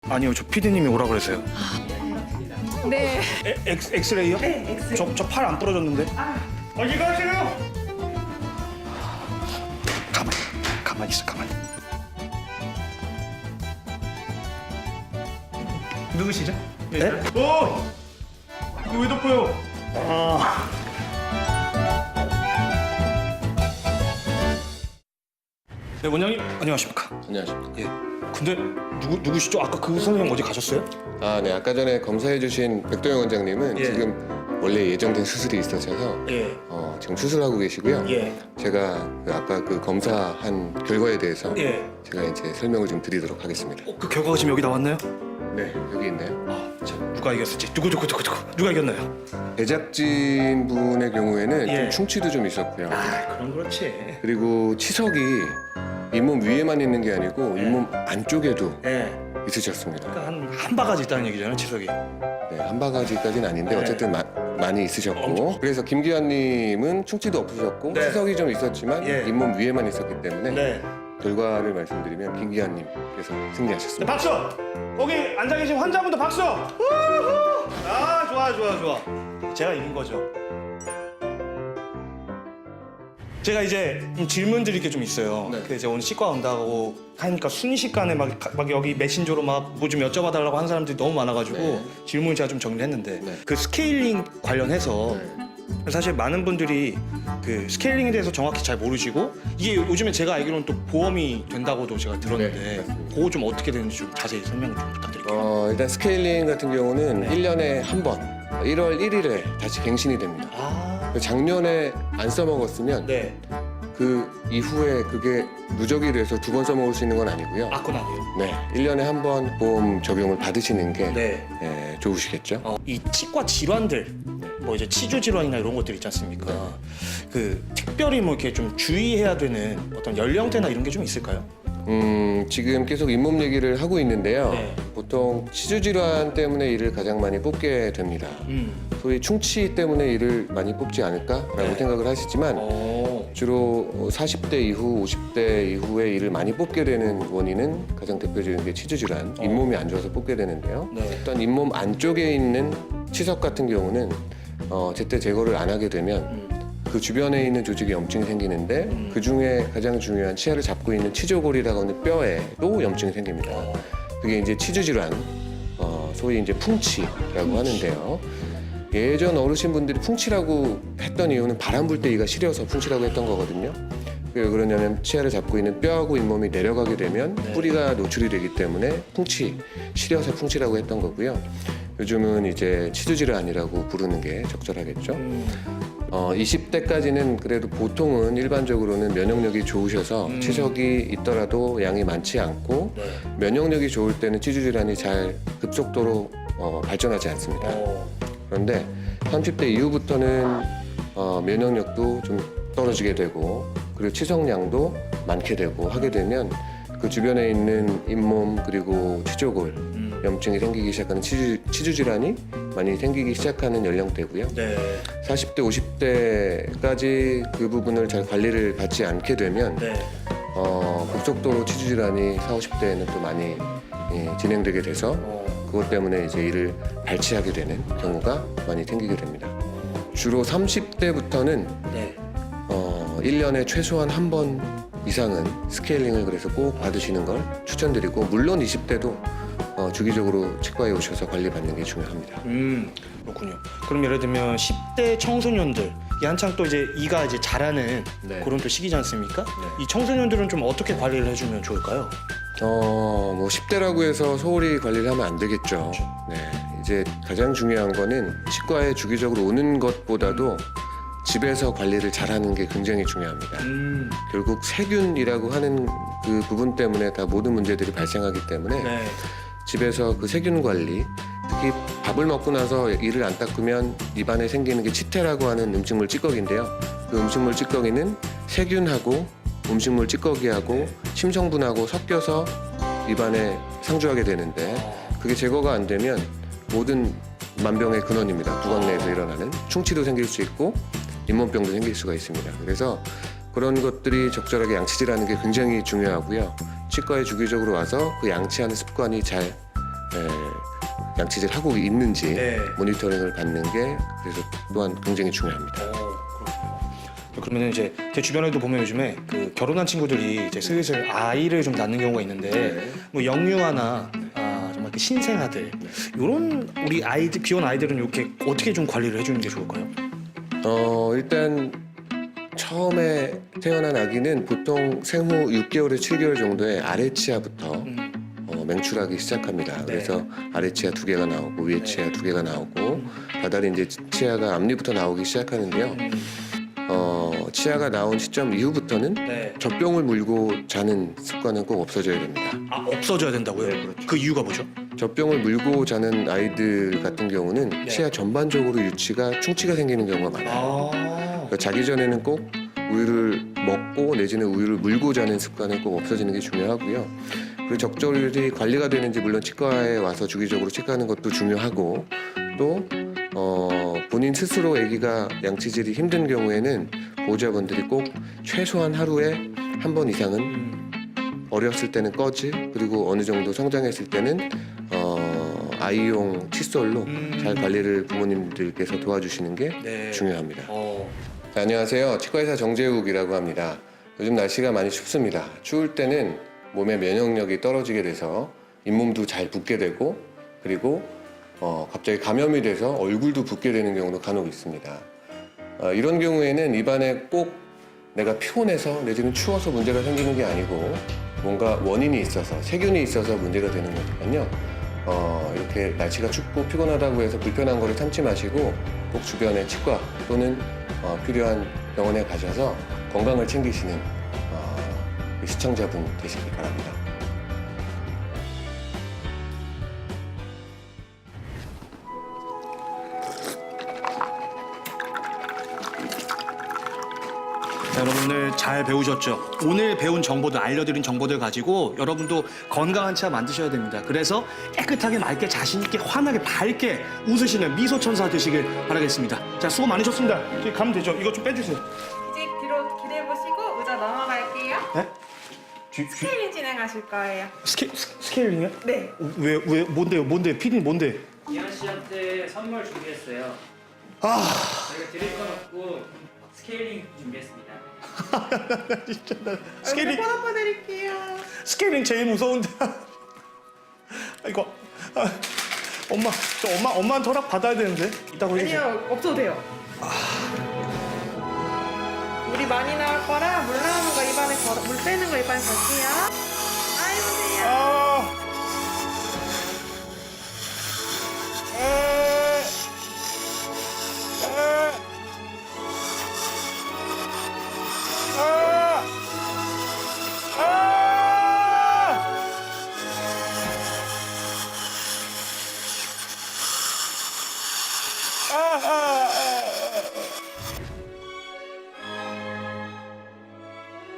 아니요, 저 PD님이 오라 그래서요. 네. 엑스레이요? 네, 엑스레이. 저 팔 안 부러졌는데. 어디 가세요? 가만히 있어, 가만히. 누구시죠? 네? 오! 이거 왜 덮어요? 네, 원장님 안녕하십니까? 안녕하십니까. 예. 근데 누구시죠? 아까 그 선생님 어디 가셨어요? 아, 네. 아까 전에 검사해주신 백도영 원장님은 예. 지금 원래 예정된 수술이 있으셔서 예. 지금 수술하고 계시고요. 예. 제가 아까 그 검사한 결과에 대해서 예. 제가 이제 설명을 좀 드리도록 하겠습니다. 그 결과가 지금 여기 나왔나요? 네, 여기 있네요. 아, 참 누가 이겼을지 누구 누가 이겼나요? 제작진 분의 경우에는 예. 좀 충치도 좀 있었고요. 아, 그럼 그렇지. 그리고 치석이 잇몸 위에만 있는 게 아니고 예. 잇몸 안쪽에도 예. 있으셨습니다. 그러니까 한 바가지 있다는 얘기잖아요, 치석이. 네, 한 바가지까지는 아닌데 네. 어쨌든 많이 있으셨고 엄청. 그래서 김기환님은 충치도 없으셨고 네. 치석이 좀 있었지만 예. 잇몸 위에만 있었기 때문에 네. 결과를 말씀드리면 김기환님께서 네, 승리하셨습니다. 박수! 거기 앉아 계신 환자분도 박수! 우후! 아, 좋아. 제가 이긴 거죠. 제가 이제 좀 질문 드릴 게 좀 있어요. 네. 그 이제 오늘 치과 온다고 하니까 순식간에 막 여기 메신저로 막 뭐 좀 여쭤봐달라고 하는 사람들이 너무 많아가지고 네. 질문을 제가 좀 정리를 했는데 네. 그 스케일링 관련해서 사실 많은 분들이 그 스케일링에 대해서 정확히 잘 모르시고 이게 요즘에 제가 알기로는 또 보험이 된다고도 제가 들었는데 네, 맞습니다. 그거 좀 어떻게 되는지 좀 자세히 설명 좀 부탁드릴게요. 일단 스케일링 같은 경우는 네. 1년에 한 번 1월 1일에 다시 갱신이 됩니다. 아, 작년에 안 써먹었으면 네. 그 이후에 그게 누적이 돼서 두 번 써먹을 수 있는 건 아니고요. 아, 그건 아니에요. 네, 1년에 한 번 보험 적용을 받으시는 게 네. 좋으시겠죠. 이 치과 질환들 뭐 이제 치주 질환이나 이런 것들 있지 않습니까? 그 특별히 뭐 이렇게 좀 주의해야 되는 어떤 연령대나 이런 게 좀 있을까요? 지금 계속 잇몸 얘기를 하고 있는데요. 네. 보통 치주 질환 때문에 이를 가장 많이 뽑게 됩니다. 소위 충치 때문에 이를 많이 뽑지 않을까라고 네. 생각을 하시지만 주로 40대 이후, 50대 이후에 이를 많이 뽑게 되는 원인은 가장 대표적인 게 치주 질환, 잇몸이 안 좋아서 뽑게 되는데요. 네. 일단 잇몸 안쪽에 있는 치석 같은 경우는 제때 제거를 안 하게 되면 그 주변에 있는 조직에 염증이 생기는데 그 중에 가장 중요한 치아를 잡고 있는 치조골이라고 하는 뼈에도 염증이 생깁니다. 그게 이제 치주 질환, 소위 이제 풍치라고 하는데요. 예전 어르신분들이 풍치라고 했던 이유는 바람 불 때 이가 시려서 풍치라고 했던 거거든요. 왜 그러냐면 치아를 잡고 있는 뼈하고 잇몸이 내려가게 되면 뿌리가 노출이 되기 때문에 시려서 풍치라고 했던 거고요. 요즘은 이제 치주 질환이라고 부르는 게 적절하겠죠. 20대까지는 그래도 보통은 일반적으로는 면역력이 좋으셔서 치석이 있더라도 양이 많지 않고 네. 면역력이 좋을 때는 치주 질환이 잘 급속도로 발전하지 않습니다. 그런데 30대 이후부터는 면역력도 좀 떨어지게 되고 그리고 치석량도 많게 되고 하게 되면 그 주변에 있는 잇몸 그리고 치조골 염증이 생기기 시작하는 치주 질환이 많이 생기기 시작하는 연령대고요. 네. 40대, 50대까지 그 부분을 잘 관리를 받지 않게 되면 네. 급속도로 치주 질환이 40, 50대에는 또 많이 진행되게 돼서 그것 때문에 이제 이를 발치하게 되는 경우가 많이 생기게 됩니다. 주로 30대부터는 네. 1년에 최소한 한 번 이상은 스케일링을 그래서 꼭 받으시는 걸 추천드리고 물론 20대도 주기적으로 치과에 오셔서 관리받는 게 중요합니다. 그렇군요. 그럼 예를 들면 10대 청소년들 이 한창 또 이제 이가 이제 자라는 네. 그런 또 시기지 않습니까? 네. 이 청소년들은 좀 어떻게 관리를 해주면 좋을까요? 뭐 10대라고 해서 소홀히 관리를 하면 안 되겠죠. 네, 이제 가장 중요한 거는 치과에 주기적으로 오는 것보다도 집에서 관리를 잘하는 게 굉장히 중요합니다. 결국 세균이라고 하는 그 부분 때문에 다 모든 문제들이 발생하기 때문에 네. 집에서 그 세균 관리, 특히 밥을 먹고 나서 이를 안 닦으면 입안에 생기는 게 치태라고 하는 음식물 찌꺼기인데요. 그 음식물 찌꺼기는 세균하고 음식물 찌꺼기하고 침성분하고 섞여서 입안에 상주하게 되는데 그게 제거가 안 되면 모든 만병의 근원입니다. 구강 내에서 일어나는 충치도 생길 수 있고 잇몸병도 생길 수가 있습니다. 그래서 그런 것들이 적절하게 양치질하는 게 굉장히 중요하고요. 치과에 주기적으로 와서 그 양치하는 습관이 잘 양치질 하고 있는지 네. 모니터링을 받는 게 그래서 또한 굉장히 중요합니다. 그러면 이제 제 주변에도 보면 요즘에 그 결혼한 친구들이 이제 슬슬 아이를 좀 낳는 경우가 있는데 뭐 영유아나 정말 그 신생아들 이런 우리 아이들 귀여운 아이들은 이렇게 어떻게 좀 관리를 해주는 게 좋을까요? 일단 처음에 태어난 아기는 보통 생후 6개월에서 7개월 정도에 아래 치아부터 맹출하기 시작합니다. 네. 그래서 아래 치아 2개가 나오고 위에 치아 2개가 나오고 다달이 이제 치아가 앞니부터 나오기 시작하는데요. 치아가 나온 시점 이후부터는 네. 젖병을 물고 자는 습관은 꼭 없어져야 됩니다. 없어져야 된다고요? 네, 그렇죠. 그 이유가 뭐죠? 젖병을 물고 자는 아이들 같은 경우는 네. 치아 전반적으로 유치가 충치가 생기는 경우가 많아요. 그러니까 자기 전에는 꼭 우유를 먹고 내지는 우유를 물고 자는 습관은 꼭 없어지는 게 중요하고요. 그리고 적절히 관리가 되는지 물론 치과에 와서 주기적으로 체크하는 것도 중요하고 또 본인 스스로 아기가 양치질이 힘든 경우에는 보호자분들이 꼭 최소한 하루에 한 번 이상은 어렸을 때는 꺼지 그리고 어느 정도 성장했을 때는 아이용 칫솔로 잘 관리를 부모님들께서 도와주시는 게 네. 중요합니다. 자, 안녕하세요. 치과의사 정재욱이라고 합니다. 요즘 날씨가 많이 춥습니다. 추울 때는 몸의 면역력이 떨어지게 돼서 잇몸도 잘 붓게 되고 그리고 갑자기 감염이 돼서 얼굴도 붓게 되는 경우도 간혹 있습니다. 이런 경우에는 입안에 꼭 내가 피곤해서 내지는 추워서 문제가 생기는 게 아니고 뭔가 원인이 있어서 세균이 있어서 문제가 되는 거니까요. 이렇게 날씨가 춥고 피곤하다고 해서 불편한 거를 참지 마시고 꼭 주변의 치과 또는 필요한 병원에 가셔서 건강을 챙기시는 시청자분 되시길 바랍니다. 자, 여러분 오늘 잘 배우셨죠? 오늘 배운 정보들, 알려드린 정보들 가지고 여러분도 건강한 치아 만드셔야 됩니다. 그래서 깨끗하게 맑게 자신있게 환하게 밝게 웃으시는 미소천사 되시길 바라겠습니다. 자, 수고 많으셨습니다. 저기 가면 되죠? 이거 좀 빼주세요. 이제 뒤로 기대보시고 의자 넘어갈게요. 네? 스케일링 진행하실 거예요. 스케일링이요? 네. 왜 뭔데요? 피디님 뭔데? 이현 씨한테 선물 준비했어요. 저희가 드릴 건 없고 스케일링 준비했습니다. 진짜 나 스케일링 뽀뽀 드릴게요. 스케일링 제일 무서운데. 이거 엄마한테 허락 받아야 되는데. 이따가 해주세요. 아니요, 없어도 돼요. 물이 많이 나올 거라 물 나오는 거 입안에 걸어, 물 빼는 거 입안에 걸게요. 아이보세요. 아!